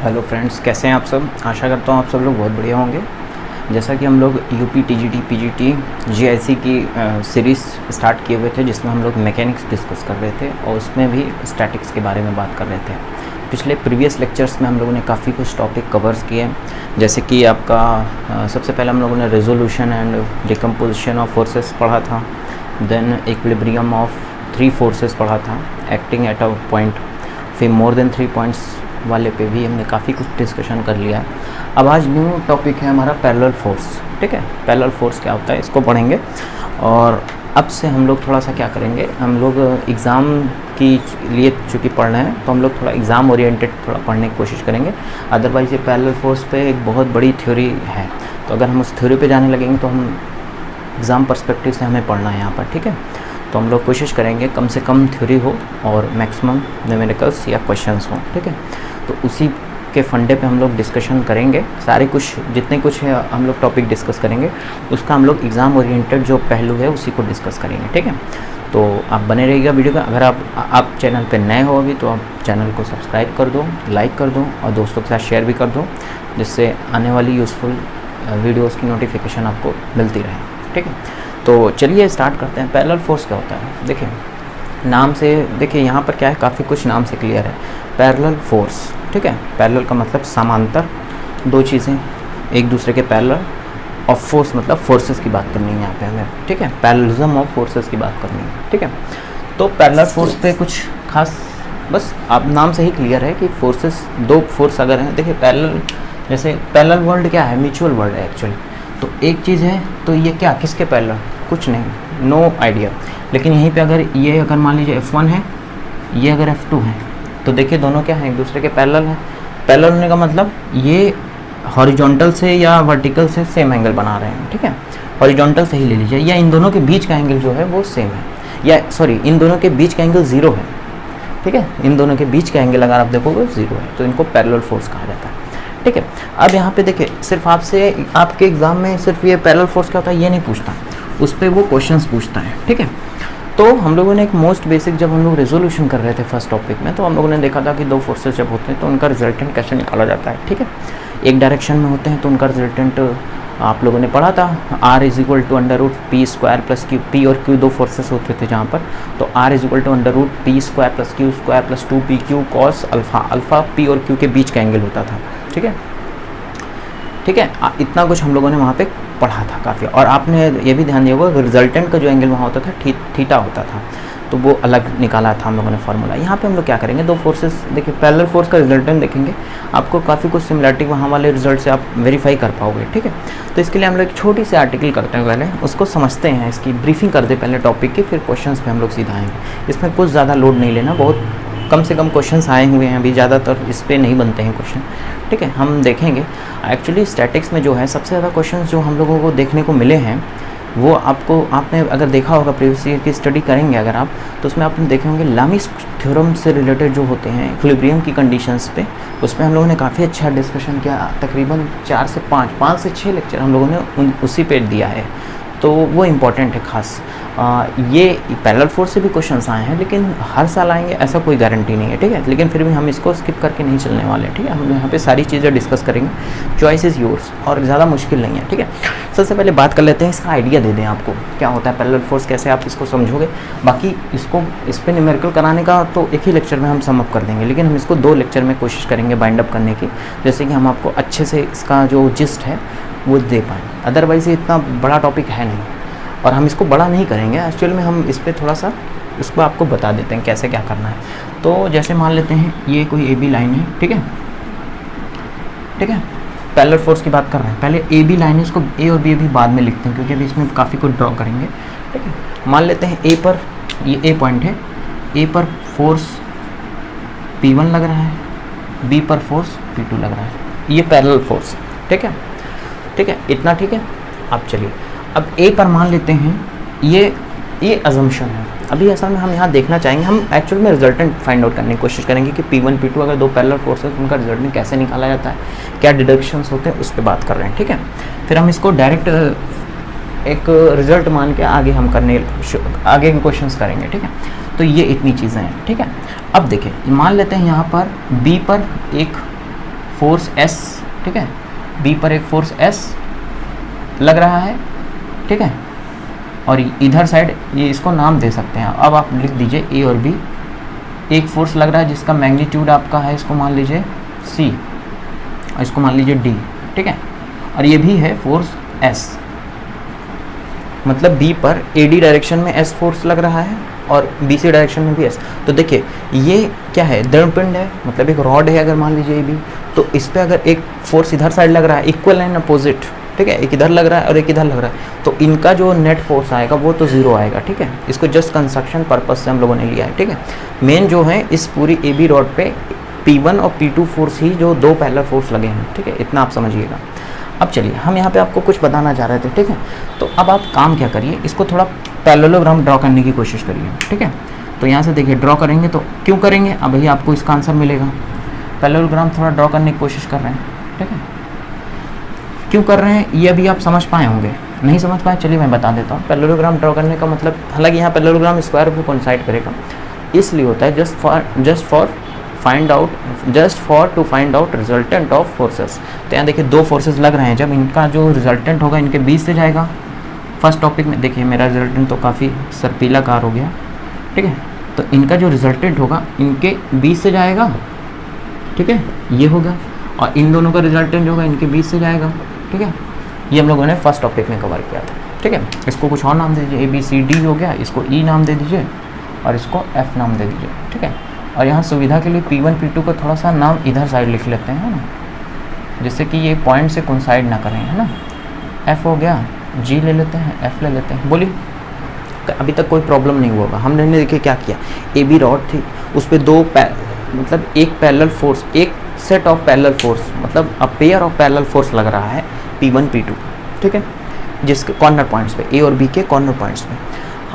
Hello friends, कैसे हैं आप सब। आशा करता हूँ आप सब लोग बहुत बढ़िया होंगे। जैसा कि हम लोग यूपी टीजीटी पीजीटी जीआईसी की सीरीज़ स्टार्ट किए हुए थे, जिसमें हम लोग मैकेनिक्स डिस्कस कर रहे थे और उसमें भी स्टैटिक्स के बारे में बात कर रहे थे। पिछले प्रीवियस लेक्चर्स में हम लोगों ने काफ़ी कुछ टॉपिक कवर्स किए, जैसे कि आपका सबसे पहले हम लोगों ने resolution and decomposition of forces पढ़ा था, देन इक्विलिब्रियम ऑफ 3 फोर्सेस पढ़ा था, एक्टिंग एट अ पॉइंट, फिर मोर देन 3 पॉइंट्स वाले पे भी हमने काफ़ी कुछ डिस्कशन कर लिया है। अब आज न्यू टॉपिक है हमारा पैरेलल फोर्स। ठीक है, पैरेलल फोर्स क्या होता है इसको पढ़ेंगे। और अब से हम लोग थोड़ा सा क्या करेंगे, हम लोग एग्ज़ाम की लिए चूँकि पढ़ रहे हैं तो हम लोग थोड़ा एग्ज़ाम ओरिएंटेड थोड़ा पढ़ने की कोशिश करेंगे। अदरवाइज़ ये पैरेलल फोर्स पे एक बहुत बड़ी थ्योरी है, तो अगर हम उस थ्योरी पे जाने लगेंगे तो हम एग्ज़ाम पर्सपेक्टिव से हमें पढ़ना है यहाँ पर। ठीक है, तो हम लोग कोशिश करेंगे कम से कम थ्योरी हो और मैक्सिमम न्यूमेरिकल्स या क्वेश्चंस हों। ठीक है, तो उसी के फंडे पे हम लोग डिस्कशन करेंगे। सारे कुछ जितने कुछ है हम लोग टॉपिक डिस्कस करेंगे, उसका हम लोग एग्ज़ाम ओरिएंटेड जो पहलू है उसी को डिस्कस करेंगे। ठीक है, तो आप बने रहिएगा वीडियो का। अगर आप चैनल पे नए हो अभी तो आप चैनल को सब्सक्राइब कर दो, लाइक कर दो और दोस्तों के साथ शेयर भी कर दो, जिससे आने वाली यूज़फुल वीडियोज़ की नोटिफिकेशन आपको मिलती रहे। ठीक है, तो चलिए स्टार्ट करते हैं। पैरेलल फोर्स क्या होता है, देखिए नाम से, देखिए यहाँ पर क्या है, काफ़ी कुछ नाम से क्लियर है। पैरेलल फोर्स, ठीक है, पैरेलल का मतलब समांतर, दो चीज़ें एक दूसरे के पैरेलल, और फोर्स मतलब फोर्सेस की बात करनी है यहाँ पे हमें। ठीक है, पैरेललिज्म ऑफ फोर्सेस की बात करनी है। ठीक है, तो पैरेलल फोर्स पे कुछ खास, बस आप नाम से ही क्लियर है कि फोर्सेस, दो फोर्स अगर हैं, देखिए पैरेलल, जैसे पैरेलल वर्ल्ड क्या है, म्यूचुअल वर्ल्ड है एक्चुअली। तो एक चीज़ है, तो ये क्या किसके पैरेलल, कुछ नहीं, नो आइडिया। लेकिन यहीं पे अगर ये, अगर मान लीजिए F1 है, ये अगर F2 है, तो देखिए दोनों क्या हैं, एक दूसरे के पैरेलल हैं। पैरेलल होने का मतलब ये हॉरिजॉन्टल से या वर्टिकल से सेम एंगल बना रहे हैं। ठीक है, हॉरिजॉन्टल से ही ले लीजिए, या इन दोनों के बीच का एंगल जो है वो सेम है, या सॉरी इन दोनों के बीच का एंगल 0 है। ठीक है, इन दोनों के बीच का एंगल अगर आप देखोगे 0 है, तो इनको पैरेलल फोर्स कहा जाता है। ठीक है, अब यहाँ पे देखिए, सिर्फ आपसे आपके एग्ज़ाम में सिर्फ ये पैरेलल फोर्स क्या होता है ये नहीं पूछता, उस पर वो क्वेश्चंस पूछता है। ठीक है, तो हम लोगों ने एक मोस्ट बेसिक, जब हम लोग रेजोल्यूशन कर रहे थे फर्स्ट टॉपिक में, तो हम लोगों ने देखा था कि दो फोर्सेस जब होते हैं तो उनका रिजल्टेंट कैसे निकाला जाता है। ठीक है, एक डायरेक्शन में होते हैं तो उनका रिजल्टेंट आप लोगों ने पढ़ा था, R = p² + q, p और q दो फोर्सेस होते थे जहाँ पर, तो R = p² + q² + 2pq cos alpha, alpha p और q के बीच का एंगल होता था। ठीक है, ठीक है, इतना कुछ हम लोगों ने वहाँ पे पढ़ा था काफ़ी। और आपने ये भी ध्यान दिया होगा, रिजल्टेंट का जो एंगल वहाँ होता था थीटा होता था, तो वो अलग निकाला था हम लोगों ने फार्मूला। यहाँ पे हम लोग क्या करेंगे, दो फोर्सेस, देखिए पैरेलल फोर्स का रिजल्टेंट देखेंगे, आपको काफ़ी कुछ सिमिलरिटी वहाँ वाले रिजल्ट से आप वेरीफाई कर पाओगे। ठीक है, तो इसके लिए हम लोग एक छोटी सी आर्टिकल करते हैं, पहले उसको समझते हैं, इसकी ब्रीफिंग कर दे पहले टॉपिक की, फिर क्वेश्चंस पे हम लोग सीधा आएंगे। इसमें कुछ ज़्यादा लोड नहीं लेना, बहुत कम से कम क्वेश्चंस आए हुए हैं अभी, ज़्यादातर इस पर नहीं बनते हैं क्वेश्चन। ठीक है, हम देखेंगे एक्चुअली स्टैटिक्स में जो है सबसे ज़्यादा क्वेश्चंस जो हम लोगों को देखने को मिले हैं, वो आपने अगर देखा होगा, प्रीवियस ईयर की स्टडी करेंगे अगर आप, तो उसमें आपने देखे होंगे लामीस थ्योरम से रिलेटेड जो होते हैं इक्विलिब्रियम की कंडीशंस पे, उसमें हम लोगों ने काफ़ी अच्छा डिस्कशन किया। तकरीबन 4 से 5 से 6 लेक्चर हम लोगों ने उसी पे दिया है, तो वो इम्पॉर्टेंट है खास। ये पैरेलल फोर्स से भी क्वेश्चंस आए हैं, लेकिन हर साल आएंगे ऐसा कोई गारंटी नहीं है। ठीक है, लेकिन फिर भी हम इसको स्किप करके नहीं चलने वाले। ठीक है, हम यहाँ पे सारी चीज़ें डिस्कस करेंगे, चॉइस इज़ योर्स, और ज़्यादा मुश्किल नहीं है। ठीक है, सबसे पहले बात कर लेते हैं, इसका आइडिया दे दें आपको क्या होता है पैरेलल फोर्स, कैसे आप इसको समझोगे। बाकी इसको इस पर न्यूमेरिकल कराने का तो एक ही लेक्चर में हम सम अप कर देंगे, लेकिन हम इसको 2 लेक्चर में कोशिश करेंगे बाइंड अप करने की, जैसे कि हम आपको अच्छे से इसका जो जिस्ट है वो दे पाएँ। अदरवाइज़ ये इतना बड़ा टॉपिक है नहीं, और हम इसको बड़ा नहीं करेंगे एक्चुअल में, हम इस पर थोड़ा सा इसको आपको बता देते हैं कैसे क्या करना है। तो जैसे मान लेते हैं ये कोई AB लाइन है। ठीक है, ठीक है, पैरेलल फोर्स की बात कर रहे हैं, पहले AB लाइन है, इसको A और B अभी बाद में लिखते हैं क्योंकि अभी इसमें काफ़ी कुछ ड्रॉ करेंगे। ठीक है, मान लेते हैं A पर, ये A पॉइंट है, A पर फोर्स P1 लग रहा है, B पर फोर्स P2 लग रहा है, ये पैरेलल फोर्स है। ठीक है, ठीक है, इतना ठीक है। अब चलिए, अब A पर मान लेते हैं, ये अजम्पशन है। अभी असल में हम यहाँ देखना चाहेंगे, हम एक्चुअल में रिजल्टेंट फाइंड आउट करने की कोशिश करेंगे कि P1 P2 अगर दो पैरेलल फोर्सेस, उनका रिजल्टेंट कैसे निकाला जाता है, क्या डिडक्शंस होते हैं, उस पर बात कर रहे हैं। ठीक है, फिर हम इसको डायरेक्ट एक रिजल्ट मान के आगे हम आगे क्वेश्चंस करेंगे। ठीक है, तो ये इतनी चीज़ें हैं। ठीक है, अब देखिए मान लेते हैं यहाँ पर B पर एक फोर्स एस, ठीक है, बी पर एक फोर्स एस लग रहा है, ठीक है, और इधर साइड ये इसको नाम दे सकते हैं। अब आप लिख दीजिए ए और बी, एक फोर्स लग रहा है जिसका मैग्नीट्यूड आपका है, इसको मान लीजिए सी और इसको मान लीजिए डी, ठीक है, और ये भी है फोर्स एस, मतलब बी पर ए डी डायरेक्शन में एस फोर्स लग रहा है और बी सी डायरेक्शन में भी एस। तो देखिए ये क्या है, दृढ़पिंड है, मतलब एक रॉड है अगर मान लीजिए ए बी, तो इस पर अगर एक फोर्स इधर साइड लग रहा है, इक्वल एंड अपोजिट, ठीक है, एक इधर लग रहा है और एक इधर लग रहा है, तो इनका जो नेट फोर्स आएगा वो तो ज़ीरो आएगा, ठीक है। इसको जस्ट कंस्ट्रक्शन पर्पस से हम लोगों ने लिया है, ठीक है। मेन जो है इस पूरी ए बी रॉड पे P1 और P2 फोर्स ही जो दो पैरेलल फोर्स लगे हैं, ठीक है, इतना आप समझिएगा। अब चलिए हम यहाँ पे आपको कुछ बताना चाह रहे थे, ठीक है। तो अब आप काम क्या करिए, इसको थोड़ा पैरेललोग्राम ड्रॉ करने की कोशिश करिए, ठीक है। तो यहाँ से देखिए ड्रॉ करेंगे, तो क्यों करेंगे, अब भैया आपको इसका आंसर मिलेगा। पैरेललोग्राम थोड़ा ड्रॉ करने की कोशिश कर रहे हैं, ठीक है, क्यों कर रहे हैं ये अभी आप समझ पाए होंगे, नहीं समझ पाए चलिए मैं बता देता हूँ। पैरेललोग्राम ड्रॉ करने का मतलब, हालांकि यहाँ पैरेललोग्राम स्क्वायर को कोइंसाइड करेगा, इसलिए होता है just for to find out resultant of forces. तो यहाँ देखिए दो फोर्सेस लग रहे हैं, जब इनका जो रिजल्टेंट होगा इनके बीच से जाएगा। फर्स्ट टॉपिक में देखिए मेरा रिजल्टेंट तो काफ़ी सर्पीला कार हो गया, ठीक है, तो इनका जो रिजल्टेंट होगा इनके बीच से जाएगा, ठीक है, ये होगा, और इन दोनों का रिजल्टेंट होगा इनके बीच से जाएगा, ठीक है। ये हम लोगों ने फर्स्ट टॉपिक में कवर किया था, ठीक है। इसको कुछ और नाम दे दीजिए, ABCD हो गया, इसको E नाम दे दीजिए और इसको F नाम दे दीजिए, ठीक है। और यहाँ सुविधा के लिए P1 P2 को थोड़ा सा नाम इधर साइड लिख लेते हैं, है ना, जिससे कि ये पॉइंट से कोइंसाइड ना करें, है ना। F हो गया, G ले लेते हैं, F ले लेते हैं, बोलिए अभी तक कोई प्रॉब्लम नहीं होगा। हमने देखिए क्या किया, AB रॉड थी, उस पर दो मतलब एक पैरेलल फोर्स, एक सेट ऑफ पैरेलल फोर्स, मतलब a pair of parallel force लग रहा है P1 P2, ठीक है, जिसके कॉर्नर पॉइंट्स पे, A और B के कॉर्नर पॉइंट्स पे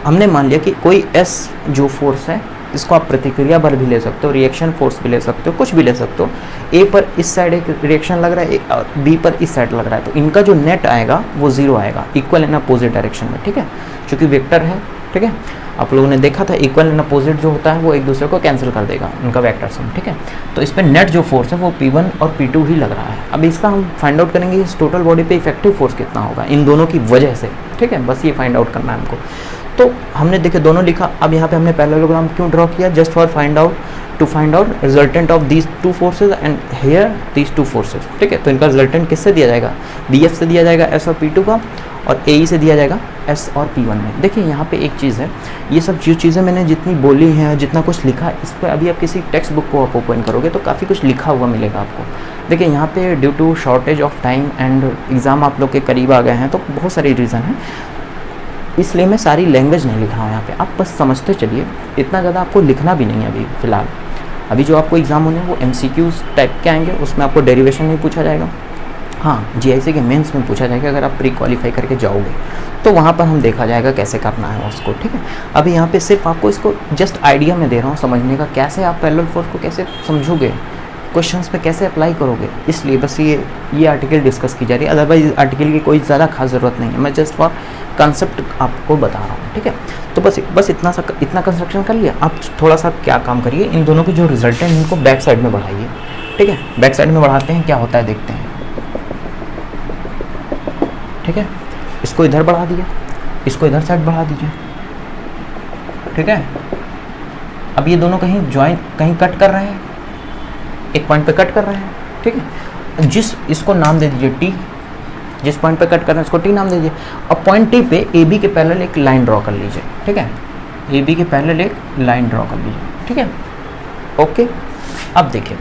हमने मान लिया कि कोई S जो फोर्स है, इसको आप प्रतिक्रिया बल भी ले सकते हो, रिएक्शन फोर्स भी ले सकते हो, कुछ भी ले सकते हो। A पर इस साइड एक रिएक्शन लग रहा है और B पर इस साइड लग रहा है, तो इनका जो नेट आएगा वो ज़ीरो आएगा, इक्वल एंड अपोजिट डायरेक्शन में, ठीक है, क्योंकि वेक्टर है, ठीक है। आप लोगों ने देखा था इक्वल एंड अपोजिट जो होता है वो एक दूसरे को कैंसिल कर देगा, उनका वेक्टर सम, ठीक है। तो इस पर नेट जो फोर्स है वो P1 और P2 ही लग रहा है। अब इसका हम फाइंड आउट करेंगे इस टोटल बॉडी पे इफेक्टिव फोर्स कितना होगा इन दोनों की वजह से, ठीक है, बस ये फाइंड आउट करना है हमको। तो हमने देखिए दोनों लिखा, अब यहाँ पे हमने पैरेललोग्राम क्यों ड्रॉ किया, just for to find out resultant of these two forces and here these two forces, ठीक है। तो इनका रिजल्टेंट किससे दिया जाएगा, BF से दिया जाएगा S और P2 का, और AE से दिया जाएगा S और P1 में। देखिए यहाँ पे एक चीज़ है, ये सब जो चीज़ें मैंने जितनी बोली हैं, जितना कुछ लिखा है, इस पर अभी आप किसी टेक्स्ट बुक को आप ओपन करोगे तो काफ़ी कुछ लिखा हुआ मिलेगा आपको। देखिए यहाँ पे due to shortage of time and exam आप लोग के करीब आ गए हैं, तो बहुत सारे रीज़न हैं, इसलिए मैं सारी लैंग्वेज नहीं लिखा हूँ यहाँ पे, आप बस समझते चलिए, इतना ज़्यादा आपको लिखना भी नहीं है अभी फ़िलहाल। अभी जो आपको एग्ज़ाम होने हैं वो MCQs टाइप के आएंगे, उसमें आपको डेरिवेशन नहीं पूछा जाएगा। हाँ, GIC के मेंस में पूछा जाएगा, अगर आप प्री क्वालिफाई करके जाओगे तो वहाँ पर हम देखा जाएगा कैसे करना है उसको, ठीक है। अभी यहाँ पे सिर्फ आपको इसको जस्ट आइडिया में दे रहा हूँ समझने का, कैसे आप पैरेलल फोर्स को कैसे समझोगे, क्वेश्चंस पे कैसे अप्लाई करोगे, इसलिए बस ये आर्टिकल डिस्कस की जा रही है। अदरवाइज आर्टिकल की कोई ज़्यादा खास ज़रूरत नहीं है, मैं जस्ट फॉर कंसेप्ट आपको बता रहा हूँ, ठीक है। तो बस इतना कंस्ट्रक्शन कर लिया। आप थोड़ा सा क्या काम करिए, इन दोनों के जो रिजल्ट हैं इनको बैक साइड में बढ़ाइए, ठीक है। बैक साइड में बढ़ाते हैं, क्या होता है देखते हैं, ठीक है। इसको इधर बढ़ा दिया, इसको इधर साइड बढ़ा दीजिए, ठीक है। अब ये दोनों कहीं ज्वाइन, कहीं कट कर रहे हैं, एक पॉइंट पे कट कर रहे हैं, ठीक है। इसको नाम दे दीजिए T, जिस पॉइंट पे कट कर रहे हैं उसको T नाम दे दीजिए। अब पॉइंट T पे AB के पैरेलल एक लाइन ड्रॉ कर लीजिए, ठीक है। AB के पैरेलल एक लाइन ड्रॉ कर लीजिए, ठीक है, ओके। अब देखिए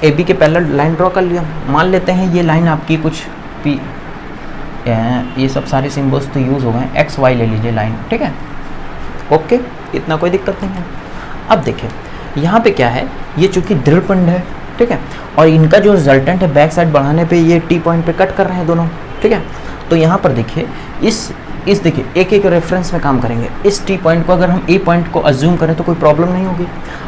AB के पैरेलल लाइन ड्रॉ कर लिया, मान लेते हैं ये लाइन आपकी कुछ ये सब सारे सिम्बल्स तो यूज़ हो गए, XY ले लीजिए लाइन, ठीक है, ओके, इतना कोई दिक्कत नहीं है। अब देखिए यहाँ पे क्या है, ये चूंकि दृढ़पिंड है, ठीक है, और इनका जो रिजल्टेंट है बैक साइड बढ़ाने पे ये T पॉइंट पे कट कर रहे हैं दोनों, ठीक है। तो यहाँ पर देखिए इस देखिए एक रेफरेंस में काम करेंगे। इस T पॉइंट को अगर हम A पॉइंट को अज्यूम करें तो कोई प्रॉब्लम नहीं होगी।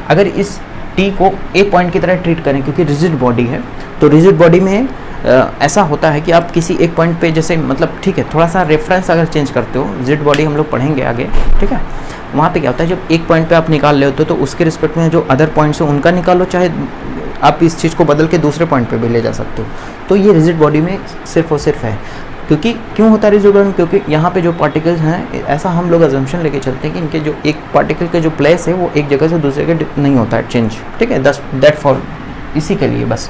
अगर इस T को A पॉइंट की तरह ट्रीट करें, क्योंकि रिजिड बॉडी है, तो रिजिड बॉडी में ऐसा होता है कि आप किसी एक पॉइंट पे जैसे, मतलब ठीक है, थोड़ा सा रेफरेंस अगर चेंज करते हो, रिजिड बॉडी हम लोग पढ़ेंगे आगे, ठीक है। वहाँ पे क्या होता है, जब एक पॉइंट पे आप निकाल ले होते हो तो उसके रिस्पेक्ट में जो अदर पॉइंट्स हैं उनका निकालो, चाहे आप इस चीज़ को बदल के दूसरे पॉइंट पे भी ले जा सकते हो। तो ये रिजिड बॉडी में सिर्फ और सिर्फ है। क्योंकि क्यों होता है रिजिड बॉडी? क्योंकि यहाँ पे जो पार्टिकल्स हैं, ऐसा हम लोग अजम्पशन लेके चलते हैं कि इनके जो एक पार्टिकल के जो प्लेस है वो एक जगह से दूसरे के नहीं होता है चेंज, ठीक है, दैट फॉर इसी के लिए बस।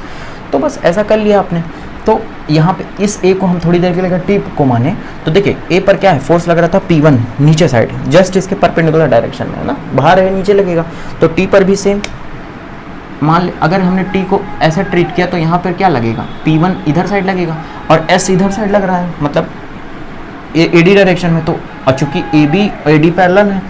तो बस ऐसा कर लिया आपने। तो यहाँ पे इस ए को हम थोड़ी देर के लिए टी को माने तो देखिए ए पर क्या है, फोर्स लग रहा था P1 नीचे साइड, जस्ट इसके परपेंडिकुलर डायरेक्शन में है ना, बाहर है नीचे लगेगा। तो टी पर भी सेम मान ले, अगर हमने टी को ऐसा ट्रीट किया तो यहाँ पर क्या लगेगा, P1 इधर साइड लगेगा और S इधर साइड लग रहा है, मतलब AD डायरेक्शन में। तो चूंकि AB AD पैरेलल है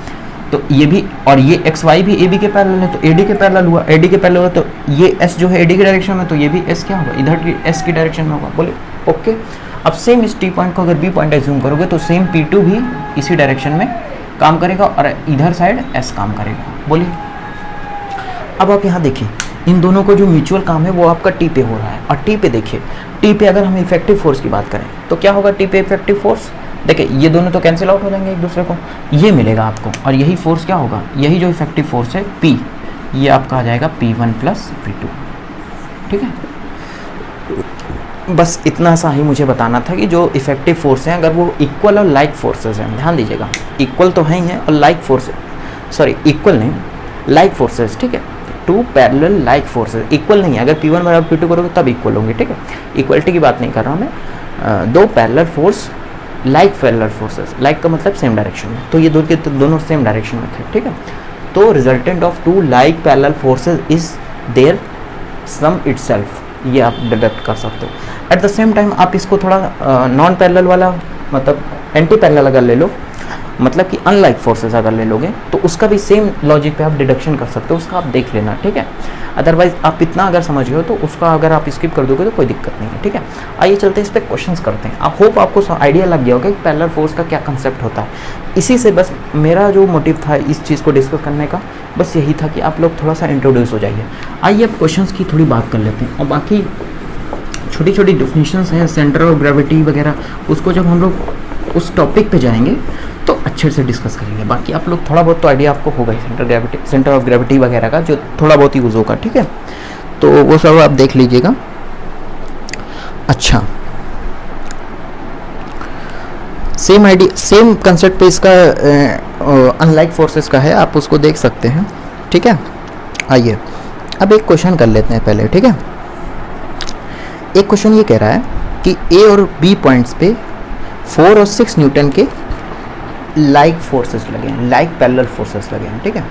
तो ये भी, और ये XY भी AB के पैरेलल है तो AD के पैरेलल हुआ, AD के पैरेलल हुआ तो ये S जो है AD की डायरेक्शन में, तो ये भी S क्या होगा, इधर की S की डायरेक्शन में होगा। बोले ओके। अब सेम इस T पॉइंट को अगर B पॉइंट एज्यूम करोगे तो सेम P2 भी इसी डायरेक्शन में काम करेगा और इधर साइड S काम करेगा। बोलिए अब आप यहाँ देखिए, इन दोनों को जो म्यूचुअल काम है वो आपका T पे हो रहा है। और T पे देखिए, T पे अगर हम इफेक्टिव फोर्स की बात करें तो क्या होगा T पे इफेक्टिव फोर्स, देखिए ये दोनों तो कैंसिल आउट हो जाएंगे एक दूसरे को, ये मिलेगा आपको। और यही फोर्स क्या होगा, यही जो इफेक्टिव फोर्स है P, ये आपका आ जाएगा P1 प्लस P2, ठीक है। बस इतना सा ही मुझे बताना था कि जो इफेक्टिव फोर्स हैं अगर वो इक्वल और लाइक फोर्सेस हैं, ध्यान दीजिएगा, इक्वल तो है ही हैं और लाइक फोर्स, सॉरी इक्वल नहीं, लाइक फोर्सेस, ठीक है, two parallel like forces, equal नहीं है। अगर P1 बराबर P2 करोगे तब इक्वल होंगे, ठीक है, इक्वलिटी की बात नहीं कर रहा हूँ मैं। दो parallel force like parallel forces, like का मतलब सेम डायरेक्शन में, तो ये दोनों सेम डायरेक्शन में थे, ठीक है। तो resultant of two like parallel forces is their sum itself, ये आप डिडक्ट कर सकते हो। एट द सेम टाइम आप इसको थोड़ा नॉन पैरेलल वाला, मतलब एंटी पैरेलल अगर ले लो, मतलब कि अनलाइक फोर्सेस अगर ले लोगे तो उसका भी सेम लॉजिक पे आप डिडक्शन कर सकते हो, उसका आप देख लेना, ठीक है। अदरवाइज आप इतना अगर समझ गए हो तो उसका अगर आप स्किप कर दोगे तो कोई दिक्कत नहीं है, ठीक है। आइए चलते हैं इस पर क्वेश्चंस करते हैं। आप होप आपको आइडिया लग गया होगा कि पैरेलल फोर्स का क्या कंसेप्ट होता है। इसी से बस मेरा जो मोटिव था इस चीज़ को डिस्कस करने का, बस यही था कि आप लोग थोड़ा सा इंट्रोड्यूस हो जाइए। आइए अब क्वेश्चंस की थोड़ी बात कर लेते हैं, और बाकी छोटी छोटी डेफिनेशंस हैं, सेंटर ऑफ ग्रेविटी वगैरह, उसको जब हम लोग उस टॉपिक पे जाएंगे तो अच्छे से डिस्कस करेंगे। बाकी आप लोग थोड़ा बहुत तो आइडिया आपको होगा ही सेंटर ऑफ ग्रेविटी वगैरह का, जो थोड़ा बहुत यूज़ होगा, ठीक है, तो वो सब आप देख लीजिएगा। अच्छा, सेम आइडिया सेम कंसेप्ट पे इसका अनलाइक फोर्सेस का है, आप उसको देख सकते हैं, ठीक है। आइए अब एक क्वेश्चन कर लेते हैं पहले, ठीक है। एक क्वेश्चन ये कह रहा है कि ए और बी पॉइंट्स पे 4 और 6 न्यूटन के लाइक फोर्सेस लगे हैं, लाइक पैरेलल फोर्सेस लगे हैं, ठीक है।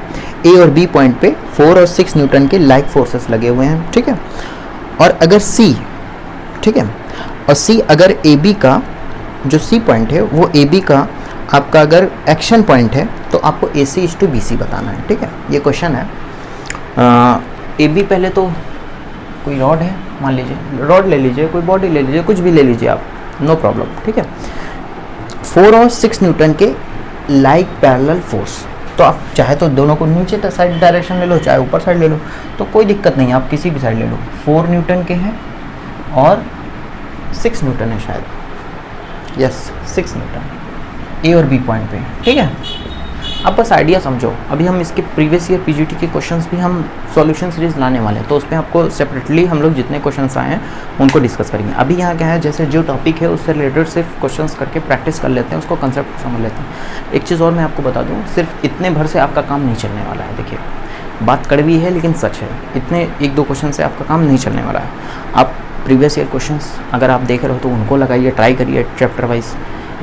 ए और बी पॉइंट पे 4 और 6 न्यूटन के लाइक फोर्सेस लगे हुए हैं, ठीक है। और अगर सी, ठीक है, और सी अगर ए बी का जो सी पॉइंट है वो ए बी का आपका अगर एक्शन पॉइंट है तो आपको ए सी इज टू बी सी बताना है, ठीक है। ये क्वेश्चन है। ए बी पहले तो कोई रॉड है, मान लीजिए रॉड ले लीजिए, कोई बॉडी ले लीजिए, कुछ भी ले लीजिए आप, नो प्रॉब्लम, ठीक है। 4 और 6 न्यूटन के लाइक पैरेलल फोर्स, तो आप चाहे तो दोनों को नीचे तक साइड डायरेक्शन ले लो, चाहे ऊपर साइड ले लो, तो कोई दिक्कत नहीं है, आप किसी भी साइड ले लो। 4 न्यूटन के हैं और 6 न्यूटन है शायद, यस 6 न्यूटन ए और बी पॉइंट पे, ठीक है। अब बस आइडिया समझो, अभी हम इसके प्रीवियस ईयर पीजीटी के क्वेश्चंस भी हम सॉल्यूशन सीरीज लाने वाले हैं, तो उसमें आपको सेपरेटली हम लोग जितने क्वेश्चंस आए हैं उनको डिस्कस करेंगे। अभी यहाँ क्या है, जैसे जो टॉपिक है उससे रिलेटेड सिर्फ क्वेश्चंस करके प्रैक्टिस कर लेते हैं, उसको कंसेप्ट को समझ लेते हैं। एक चीज़ और मैं आपको बता दूँ, सिर्फ इतने भर से आपका काम नहीं चलने वाला है। देखिए बात कड़वी है लेकिन सच है, इतने 1-2 क्वेश्चन से आपका काम नहीं चलने वाला है। आप प्रीवियस ईयर क्वेश्चंस अगर आप देख रहे हो तो उनको लगाइए, ट्राई करिए चैप्टर वाइज,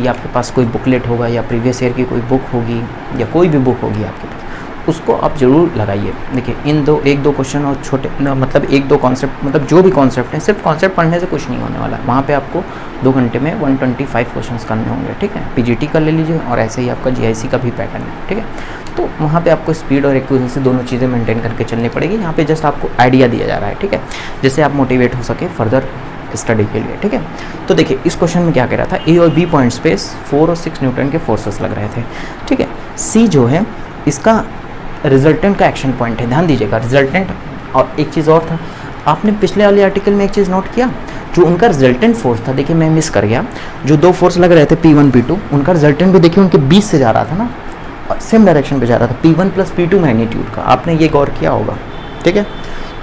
या आपके पास कोई बुकलेट होगा या प्रीवियस ईयर की कोई बुक होगी या कोई भी बुक होगी आपके पास, उसको आप ज़रूर लगाइए। देखिए इन 1-2 क्वेश्चन और छोटे मतलब 1-2 कॉन्सेप्ट, मतलब जो भी कॉन्सेप्ट है, सिर्फ कॉन्सेप्ट पढ़ने से कुछ नहीं होने वाला है। वहाँ पे आपको 2 घंटे में 125 क्वेश्चंस करने होंगे, ठीक है। पीजीटी का ले लीजिए और ऐसे ही आपका जीआईसी का भी पैटर्न है, ठीक है। तो वहाँ पे आपको स्पीड और एक्यूरेसी दोनों चीज़ें मेंटेन करके चलनी पड़ेगी। यहाँ पे जस्ट आपको आइडिया दिया जा रहा है, ठीक है, जिससे आप मोटिवेट हो सके फर्दर स्टडी के लिए, ठीक है। तो देखिए इस क्वेश्चन में क्या कह रहा था, ए और बी पॉइंट्स पे 4 और 6 न्यूटन के फोर्सेस लग रहे थे, ठीक है। सी जो है इसका रिजल्टेंट का एक्शन पॉइंट है, ध्यान दीजिएगा रिजल्टेंट। और एक चीज़ और था, आपने पिछले वाले आर्टिकल में एक चीज़ नोट किया, जो उनका रिजल्टेंट फोर्स था, देखिए मैं मिस कर गया, जो 2 फोर्स लग रहे थे P1 P2, उनका रिजल्टेंट भी देखिए उनके बीच से जा रहा था ना, और सेम डायरेक्शन पे जा रहा था, P1 प्लस P2 मैग्नीट्यूड का, आपने ये गौर किया होगा, ठीक है।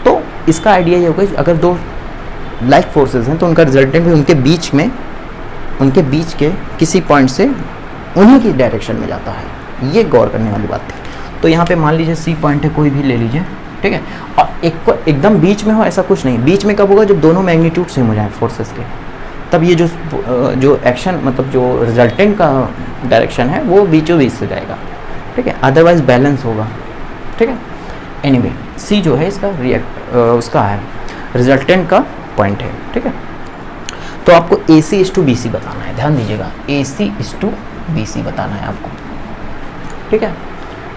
तो इसका आइडिया ये होगा कि अगर दो लाइक फोर्सेस हैं तो उनका रिजल्टेंट भी उनके बीच के किसी पॉइंट से उन्हीं की डायरेक्शन में जाता है। ये गौर करने वाली बात थी। तो यहाँ पे मान लीजिए सी पॉइंट है, कोई भी ले लीजिए, ठीक है, और एकदम बीच में हो ऐसा कुछ नहीं। बीच में कब होगा? जब दोनों मैग्नीट्यूड सेम हो जाए फोर्सेस के, तब ये जो एक्शन मतलब जो रिजल्टेंट का डायरेक्शन है वो बीचों बीच से जाएगा, ठीक है, अदरवाइज बैलेंस होगा, ठीक है। एनीवे सी जो है इसका उसका है रिजल्टेंट का पॉइंट है, ठीक है। तो आपको AC/BC बताना है, ध्यान दीजिएगा, AC/BC बताना है आपको, ठीक है।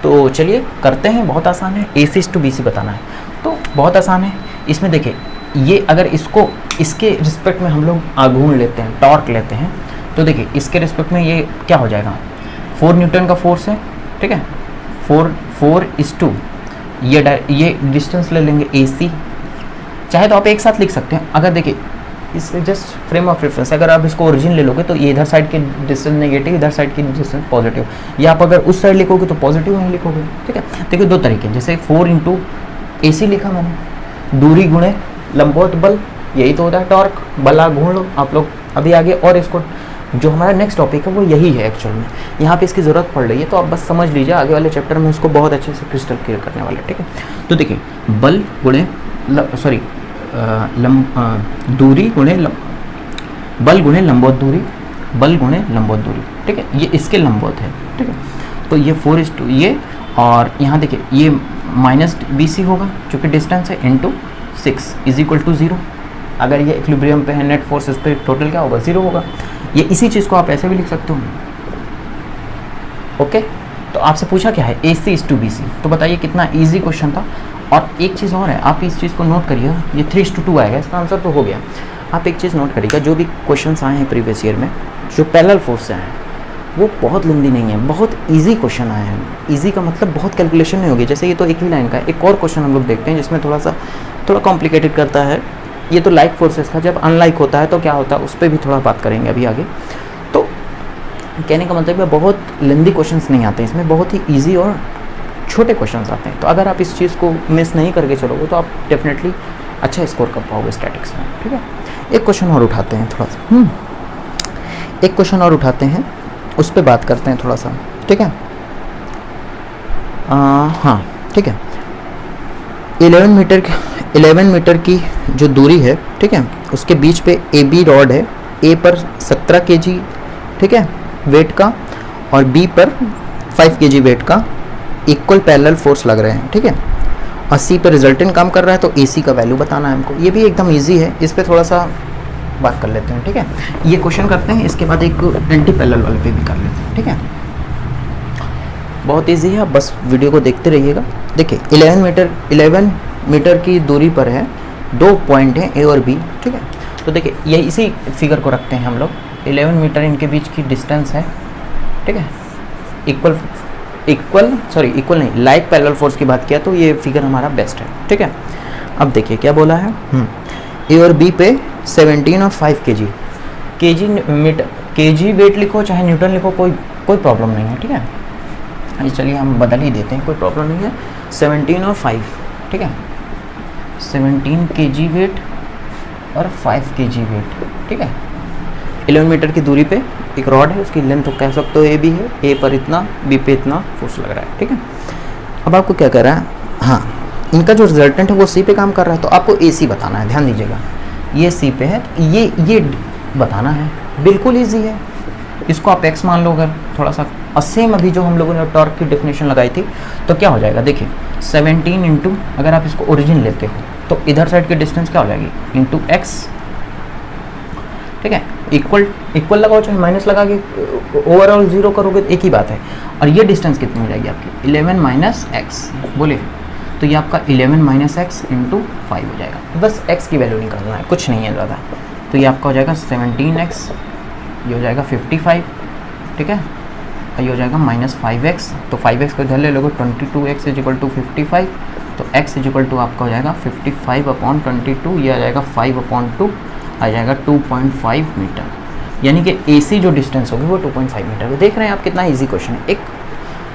तो चलिए करते हैं, बहुत आसान है, AC/BC बताना है तो बहुत आसान है। इसमें देखिए, ये अगर इसके रिस्पेक्ट में हम लोग आघूर्ण लेते हैं, टॉर्क लेते हैं, तो देखिए इसके रिस्पेक्ट में ये क्या हो जाएगा, 4 न्यूटन का फोर्स है, ठीक है, 4:2 ये डिस्टेंस ले लेंगे AC। चाहे तो आप एक साथ लिख सकते हैं, अगर देखिए इससे जस्ट फ्रेम ऑफ रेफरेंस, अगर आप इसको ओरिजिन ले लोगे तो ये इधर साइड की डिस्टेंस नेगेटिव, इधर साइड की डिस्टेंस पॉजिटिव, या आप अगर उस साइड लिखोगे तो पॉजिटिव वहीं लिखोगे, ठीक है। देखिए दो तरीके, जैसे 4 × AC लिखा मैंने, दूरी गुणे लंबवत बल, यही तो होता है टॉर्क, बल आघूर्ण लो आप लोग अभी आगे। और इसको जो हमारा नेक्स्ट टॉपिक है वो यही है एक्चुअल में, यहाँ पे इसकी ज़रूरत पड़ रही है, तो आप बस समझ लीजिए, आगे वाले चैप्टर में इसको बहुत अच्छे से क्रिस्टल क्लियर करने वाले, ठीक है। तो देखिए बल गुणे दूरी गुणे बल गुणे लंबवत दूरी, बल गुणे लंबवत दूरी, ठीक है, ये इसके लंबवत है, ठीक है। तो ये 4:2 ये, और यहाँ देखिए ये -BC होगा चूँकि डिस्टेंस है, इंटू 6 = 0। अगर ये इक्विलिब्रियम पे है, नेट फोर्स इस पे टोटल क्या होगा, 0 होगा। ये इसी चीज़ को आप ऐसे भी लिख सकते हो, ओके। तो आपसे पूछा क्या है, AC/BC, तो बताइए कितना इजी क्वेश्चन था। और एक चीज़ और है, आप इस चीज़ को नोट करिएगा, ये 3:2 आएगा, इसका आंसर तो हो गया। आप एक चीज़ नोट करिएगा, जो भी क्वेश्चंस आए हैं प्रीवियस ईयर में जो पैरेलल फोर्स से आए हैं वो बहुत लेंदी नहीं है, बहुत इजी क्वेश्चन आए हैं। इजी का मतलब बहुत कैलकुलेशन नहीं होगी, जैसे ये तो एक ही लाइन का है। एक और क्वेश्चन हम लोग देखते हैं जिसमें थोड़ा कॉम्प्लिकेटेड करता है, ये तो लाइक फोर्सेस का, जब अनलाइक होता है तो क्या होता है उस पर भी थोड़ा बात करेंगे अभी आगे। तो कहने का मतलब है बहुत लेंदी क्वेश्चंस नहीं आते इसमें, बहुत ही ईजी और छोटे क्वेश्चंस आते हैं। तो अगर आप इस चीज़ को मिस नहीं करके चलोगे तो आप डेफिनेटली अच्छा स्कोर कर पाओगे स्टैटिक्स में, ठीक है। एक क्वेश्चन और उठाते हैं थोड़ा सा, एक क्वेश्चन और उठाते हैं, उस पर बात करते हैं थोड़ा सा, ठीक है। हाँ ठीक है, 11 मीटर की जो दूरी है, ठीक है, उसके बीच पे AB रॉड है, A पर 17 kg, ठीक है, वेट का, और B पर 5 kg वेट का इक्वल पैरेलल फोर्स लग रहे हैं, ठीक है, और C पर रिजल्टेंट काम कर रहा है, तो AC का वैल्यू बताना है हमको। ये भी एकदम इजी है, इस पर थोड़ा सा बात कर लेते हैं, ठीक है। ये क्वेश्चन करते हैं, इसके बाद एक एंटी पैरेलल वाले पे भी कर लेते हैं, ठीक है। बहुत इजी है, आप बस वीडियो को देखते रहिएगा। देखिए 11 मीटर की दूरी पर है, 2 पॉइंट हैं A और B, ठीक है। तो देखिए ये इसी फिगर को रखते हैं हम लोग, 11 मीटर इनके बीच की डिस्टेंस है, ठीक है। इक्वल नहीं, लाइक पैरेलल फोर्स की बात किया तो ये फिगर हमारा बेस्ट है, ठीक है। अब देखिए क्या बोला है, A और B पे 17 और 5 kg वेट लिखो चाहे न्यूटन लिखो, कोई प्रॉब्लम नहीं है, ठीक है। चलिए हम बदल ही देते हैं, कोई प्रॉब्लम नहीं है। 17 और 5, ठीक है, 17 kg वेट और 5 kg वेट, ठीक है। 11 मीटर की दूरी पे एक रॉड है, उसकी लेंथ तो कह सकते हो AB है, A पर इतना, B पे इतना फोर्स लग रहा है, ठीक है। अब आपको क्या कर रहा है, हाँ, इनका जो रिजल्टेंट है वो C पे काम कर रहा है, तो आपको AC बताना है, ध्यान दीजिएगा, ये C पे है, ये बताना है, बिल्कुल ईजी है। इसको आप x मान लो अगर थोड़ा सा, और सेम अभी जो हम लोगों ने टॉर्क की डेफिनेशन लगाई थी, तो क्या हो जाएगा, देखिए 17 इंटू, अगर आप इसको ओरिजिन लेते हो तो इधर साइड की डिस्टेंस क्या हो जाएगी, इंटू x, ठीक है, इक्वल लगाओ चाहे माइनस लगा के ओवरऑल 0 करोगे तो एक ही बात है। और ये डिस्टेंस कितनी हो जाएगी आपकी, 11 - x, बोले तो ये आपका 11 - x इंटू 5 हो जाएगा। बस x की वैल्यू निकालना है, कुछ नहीं है ज़्यादा। तो ये आपका हो जाएगा 17x, ये हो जाएगा 55, ठीक है, और ये हो जाएगा -5x, तो 5x को इधर ले लोगे, 22x = 55, तो x = आपका हो जाएगा 55/22, ये आ जाएगा 5/2, आ जाएगा 2.5 मीटर, यानी कि AC जो डिस्टेंस होगी वो 2.5 मीटर। देख रहे हैं आप कितना इजी क्वेश्चन है। एक